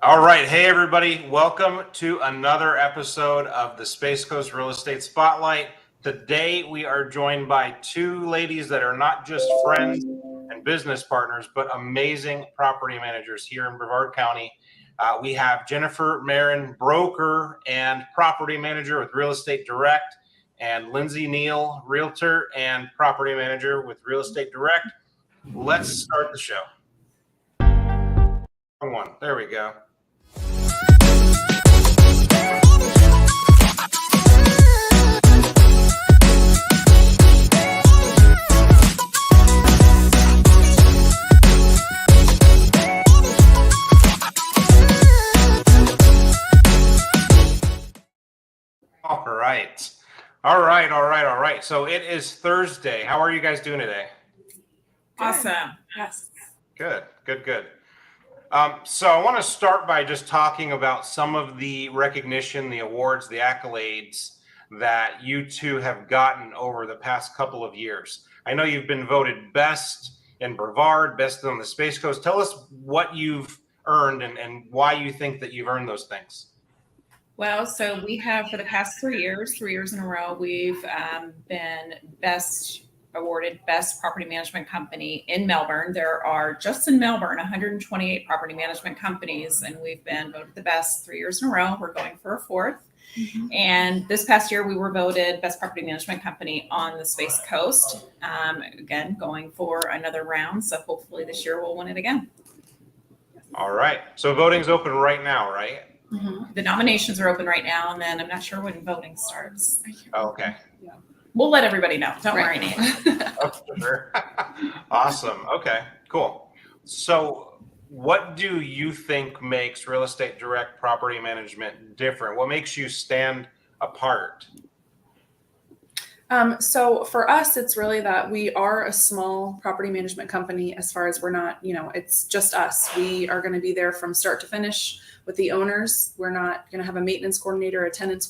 All right. Hey, everybody. Welcome to another episode of the Space Coast Real Estate Spotlight. Today, we are joined by two ladies that are not just friends and business partners, but amazing property managers here in Brevard County. We have Jenn Marin, broker and property manager with Real Estate Direct, and Lyndsey Neel, realtor and property manager with Real Estate Direct. Let's start the show. One. There we go. All right. So it is Thursday. How are you guys doing today? Awesome. Yes. Good. So I want to start by just talking about some of the recognition, the awards, the accolades that you two have gotten over the past couple of years. I know you've been voted best in Brevard, best on the Space Coast. Tell us what you've earned and why you think that you've earned those things. Well, so we have for the past 3 years in a row, we've been awarded best property management company in Melbourne. There are just in Melbourne 128 property management companies, and we've been voted the best 3 years in a row. We're going for a fourth. Mm-hmm. And this past year, we were voted best property management company on the Space Coast. Again, going for another round. So hopefully this year we'll win it again. All right. So voting's open right now, right? Mm-hmm. The nominations are open right now, and then I'm not sure when voting starts. Okay. Yeah. We'll let everybody know. Don't worry, Nate. Oh, sure. Awesome. Okay, cool. So what do you think makes Real Estate Direct property management different? What makes you stand apart? So for us, it's really that we are a small property management company as far as we're not, it's just us. We are going to be there from start to finish with the owners. We're not going to have a maintenance coordinator, a tenant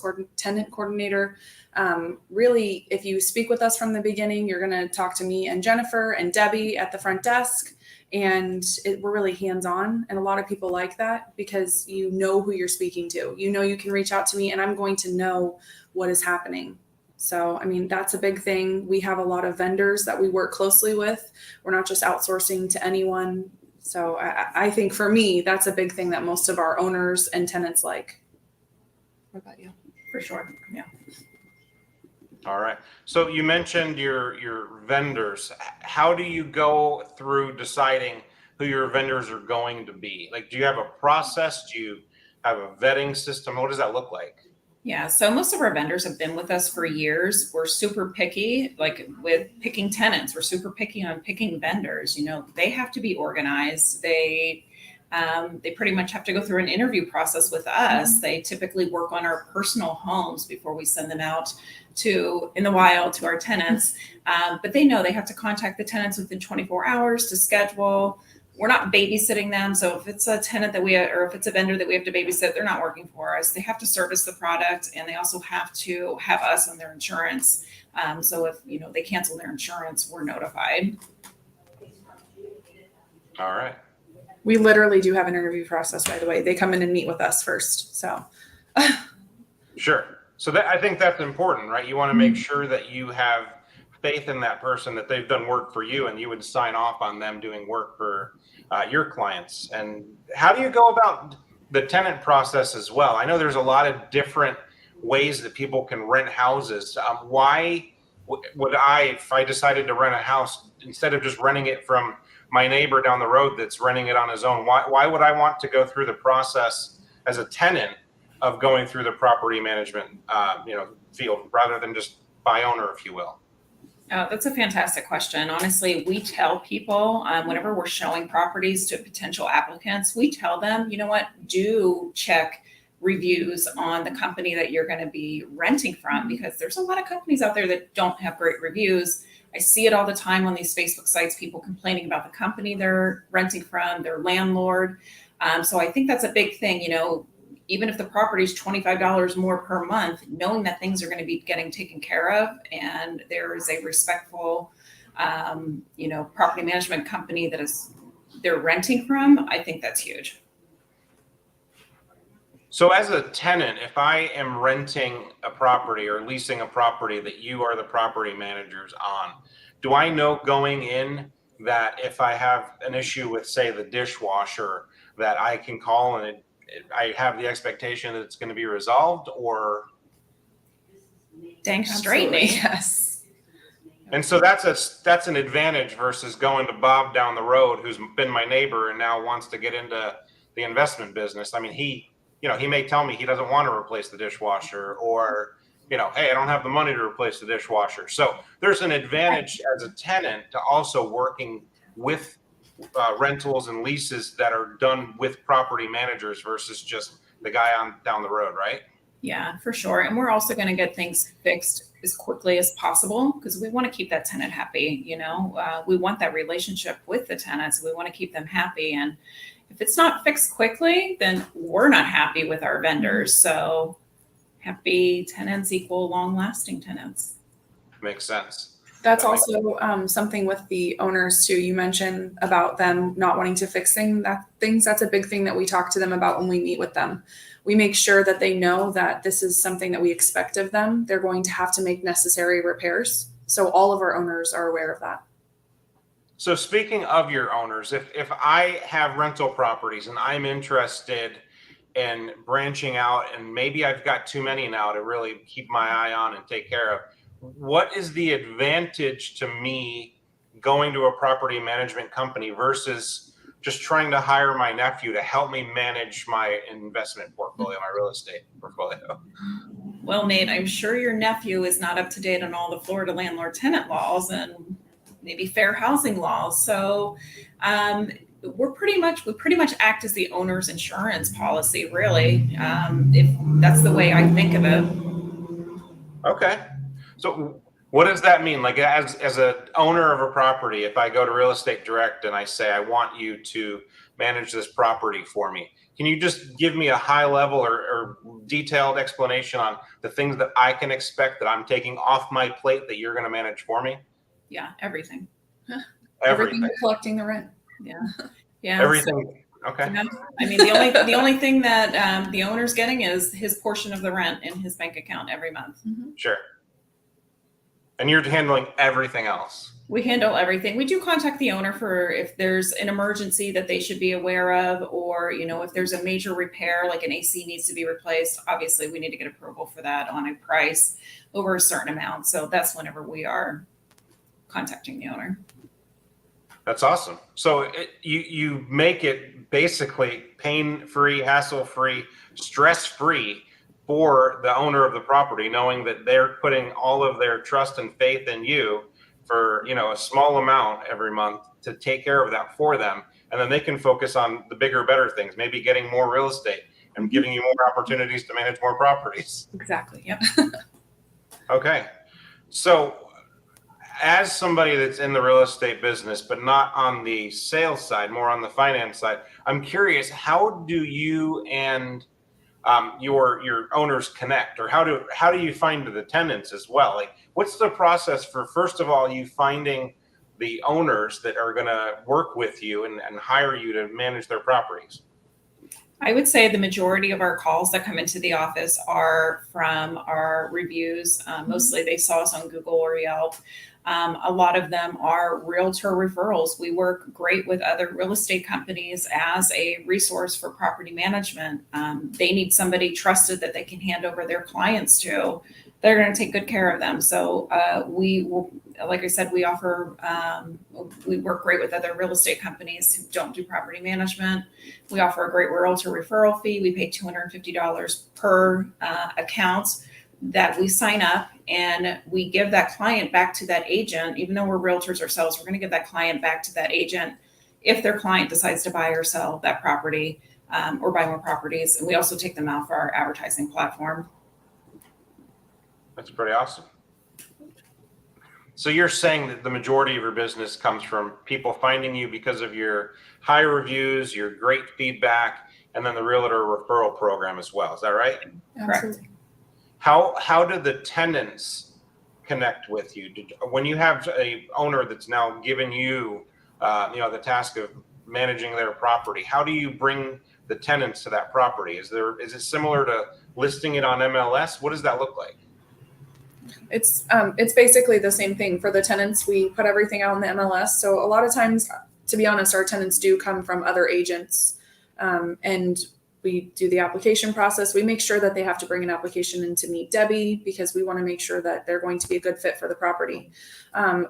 coordinator. Really, if you speak with us from the beginning, you're going to talk to me and Jennifer and Debbie at the front desk. And we're really hands-on. And a lot of people like that because you know who you're speaking to. You can reach out to me and I'm going to know what is happening. So, that's a big thing. We have a lot of vendors that we work closely with. We're not just outsourcing to anyone. So I think for me, that's a big thing that most of our owners and tenants like. What about you? For sure. Yeah. All right. So you mentioned your vendors. How do you go through deciding who your vendors are going to be? Like, do you have a process? Do you have a vetting system? What does that look like? Yeah, so most of our vendors have been with us for years. We're super picky, like with picking tenants. We're super picky on picking vendors. They have to be organized. They pretty much have to go through an interview process with us. Mm-hmm. They typically work on our personal homes before we send them out in the wild to our tenants. But they know they have to contact the tenants within 24 hours to schedule. We're not babysitting them. So if it's a tenant or if it's a vendor that we have to babysit, they're not working for us. They have to service the product, and they also have to have us on their insurance. So if, they cancel their insurance, we're notified. All right. We literally do have an interview process, by the way. They come in and meet with us first. So. Sure. So I think that's important, right? You want to make sure that you have faith in that person, that they've done work for you, and you would sign off on them doing work for your clients. And how do you go about the tenant process as well? I know there's a lot of different ways that people can rent houses. Why would if I decided to rent a house, instead of just renting it from my neighbor down the road that's renting it on his own, why would I want to go through the process as a tenant of going through the property management field rather than just by owner, if you will? Oh, that's a fantastic question. Honestly, we tell people whenever we're showing properties to potential applicants, we tell them, do check reviews on the company that you're going to be renting from, because there's a lot of companies out there that don't have great reviews. I see it all the time on these Facebook sites, people complaining about the company they're renting from, their landlord. So I think that's a big thing, even if the property is $25 more per month, knowing that things are going to be getting taken care of and there is a respectful, property management company that they're renting from, I think that's huge. So as a tenant, if I am renting a property or leasing a property that you are the property managers on, do I know going in that if I have an issue with, say, the dishwasher, that I can call and I have the expectation that it's going to be resolved? Or Dang straight, Absolutely, Nate. yes. and so that's an advantage versus going to Bob down the road, who's been my neighbor and now wants to get into the investment business. I mean, he may tell me he doesn't want to replace the dishwasher, or, hey, I don't have the money to replace the dishwasher. So there's an advantage as a tenant to also working with rentals and leases that are done with property managers versus just the guy on down the road, right? Yeah, for sure. And we're also going to get things fixed as quickly as possible because we want to keep that tenant happy. We want that relationship with the tenants. We want to keep them happy. And if it's not fixed quickly, then we're not happy with our vendors. So happy tenants equal long-lasting tenants. Makes sense. That's also something with the owners too. You mentioned about them not wanting to fix things. That's a big thing that we talk to them about when we meet with them. We make sure that they know that this is something that we expect of them. They're going to have to make necessary repairs. So all of our owners are aware of that. So speaking of your owners, if I have rental properties and I'm interested in branching out, and maybe I've got too many now to really keep my eye on and take care of, what is the advantage to me going to a property management company versus just trying to hire my nephew to help me manage my investment portfolio, my real estate portfolio? Well, Nate, I'm sure your nephew is not up to date on all the Florida landlord tenant laws and maybe fair housing laws. So we pretty much act as the owner's insurance policy, really, if that's the way I think of it. Okay. So what does that mean? Like, as an owner of a property, if I go to Real Estate Direct and I say, I want you to manage this property for me, can you just give me a high level or detailed explanation on the things that I can expect that I'm taking off my plate that you're going to manage for me? Yeah, everything. Everything but collecting the rent. Yeah. Everything. Okay. I mean, the only thing that the owner's getting is his portion of the rent in his bank account every month. Mm-hmm. Sure. And you're handling everything else. We handle everything. We do contact the owner for if there's an emergency that they should be aware of, or, if there's a major repair, like an AC needs to be replaced. Obviously, we need to get approval for that on a price over a certain amount. So that's whenever we are contacting the owner. That's awesome. So you make it basically pain-free, hassle-free, stress-free for the owner of the property, knowing that they're putting all of their trust and faith in you for, a small amount every month to take care of that for them. And then they can focus on the bigger, better things, maybe getting more real estate and giving you more opportunities to manage more properties. Exactly. Yep. Okay. So as somebody that's in the real estate business, but not on the sales side, more on the finance side, I'm curious, how do you and your owners connect, or how do you find the tenants as well? Like, what's the process for, first of all, you finding the owners that are going to work with you and hire you to manage their properties? I would say the majority of our calls that come into the office are from our reviews. Mostly they saw us on Google or Yelp. A lot of them are realtor referrals. We work great with other real estate companies as a resource for property management. They need somebody trusted that they can hand over their clients to. They're going to take good care of them. So we will, like I said, we offer, we work great with other real estate companies who don't do property management. We offer a great realtor referral fee. We pay $250 per account that we sign up, and we give that client back to that agent. Even though we're realtors ourselves, we're going to give that client back to that agent if their client decides to buy or sell that property or buy more properties. And we also take them out for our advertising platform. That's pretty awesome. So you're saying that the majority of your business comes from people finding you because of your high reviews, your great feedback, and then the realtor referral program as well. Is that right? Absolutely. How do the tenants connect with you? When you have a owner that's now given you, the task of managing their property, how do you bring the tenants to that property? Is it similar to listing it on MLS? What does that look like? It's basically the same thing for the tenants. We put everything out on the MLS. So a lot of times, to be honest, our tenants do come from other agents, and we do the application process. We make sure that they have to bring an application in to meet Debbie because we want to make sure that they're going to be a good fit for the property.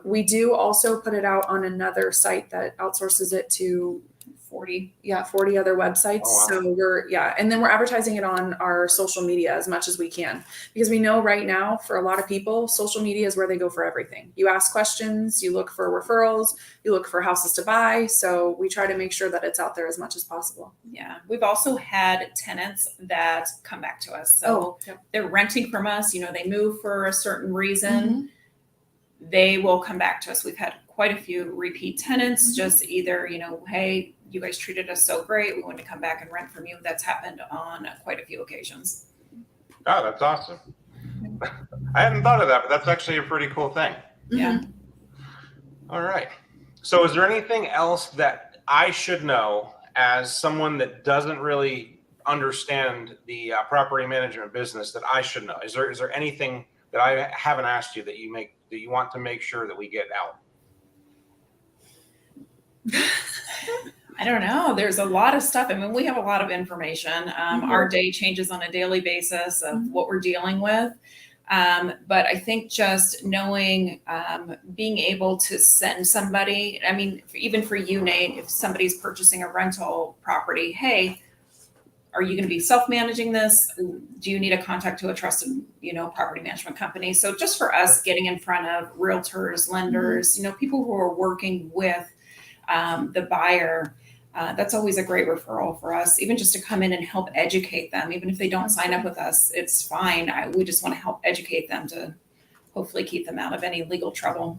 We do also put it out on another site that outsources it to 40 other websites. Oh, wow. So and then we're advertising it on our social media as much as we can, because we know right now for a lot of people, social media is where they go for everything. You ask questions, you look for referrals, you look for houses to buy. So we try to make sure that it's out there as much as possible. Yeah. We've also had tenants that come back to us. So they're renting from us, they move for a certain reason. They will come back to us. We've had quite a few repeat tenants, just either, hey, you guys treated us so great, we want to come back and rent from you. That's happened on quite a few occasions. Oh, that's awesome. I hadn't thought of that, but that's actually a pretty cool thing. Yeah. All right. So is there anything else that I should know as someone that doesn't really understand the property management business that I should know? Is there anything that I haven't asked you that you want to make sure that we get out? I don't know. There's a lot of stuff. I mean, we have a lot of information. Our day changes on a daily basis of what we're dealing with. But I think just knowing, being able to send somebody, I mean, even for you, Nate, if somebody's purchasing a rental property, hey, are you going to be self-managing this? Do you need a contact to a trusted, property management company? So just for us getting in front of realtors, lenders, people who are working with the buyer, that's always a great referral for us, even just to come in and help educate them. Even if they don't sign up with us, it's fine. We just want to help educate them to hopefully keep them out of any legal trouble.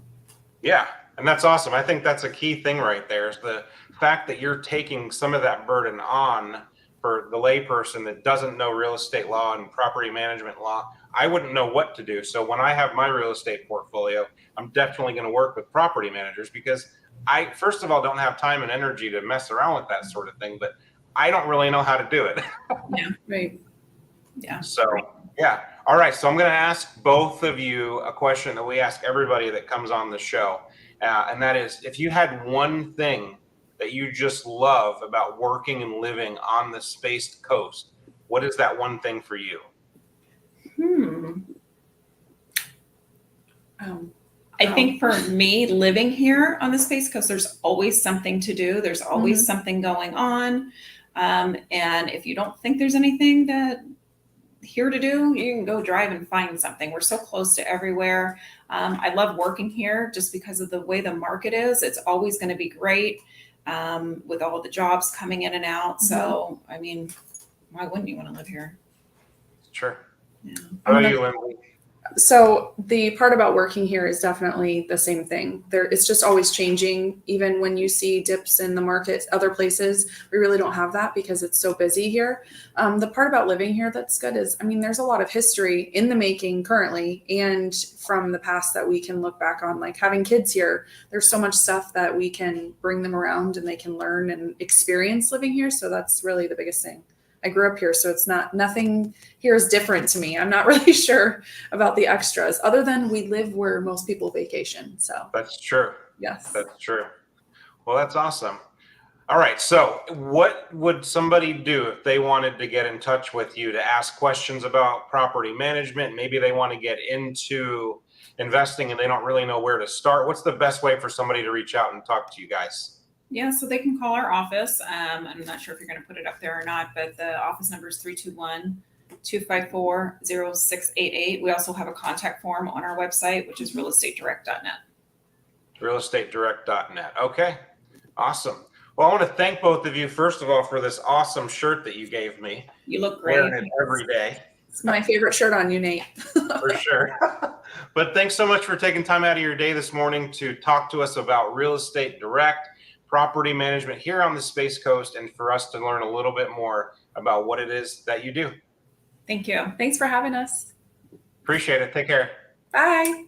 Yeah, and that's awesome. I think that's a key thing right there, is the fact that you're taking some of that burden on for the layperson that doesn't know real estate law and property management law. I wouldn't know what to do. So when I have my real estate portfolio, I'm definitely going to work with property managers, because I, first of all, don't have time and energy to mess around with that sort of thing, but I don't really know how to do it. Yeah, right. Yeah. So, yeah. All right. So I'm going to ask both of you a question that we ask everybody that comes on the show. And that is, if you had one thing that you just love about working and living on the Space Coast, what is that one thing for you? I think for me, living here on the Space Coast, there's always something to do. There's always something going on. And if you don't think there's anything here to do, you can go drive and find something. We're so close to everywhere. I love working here just because of the way the market is. It's always going to be great with all the jobs coming in and out. So, I mean, why wouldn't you want to live here? Sure. Yeah. How about you, Lyndsey? So the part about working here is definitely the same thing. It's just always changing. Even when you see dips in the market, other places, we really don't have that because it's so busy here. The part about living here that's good is, I mean, there's a lot of history in the making currently and from the past that we can look back on, like having kids here. There's so much stuff that we can bring them around and they can learn and experience living here. So that's really the biggest thing. I grew up here, so nothing here is different to me. I'm not really sure about the extras other than we live where most people vacation. So that's true. Yes. That's true. Well, that's awesome. All right. So what would somebody do if they wanted to get in touch with you to ask questions about property management? Maybe they want to get into investing and they don't really know where to start. What's the best way for somebody to reach out and talk to you guys? Yeah, so they can call our office. I'm not sure if you're going to put it up there or not, but the office number is 321-254-0688. We also have a contact form on our website, which is realestatedirect.net. Realestatedirect.net. Okay, awesome. Well, I want to thank both of you, first of all, for this awesome shirt that you gave me. You look great. Wearing it every day. It's my favorite shirt on you, Nate. For sure. But thanks so much for taking time out of your day this morning to talk to us about Real Estate Direct, property management here on the Space Coast, and for us to learn a little bit more about what it is that you do. Thank you. Thanks for having us. Appreciate it. Take care. Bye.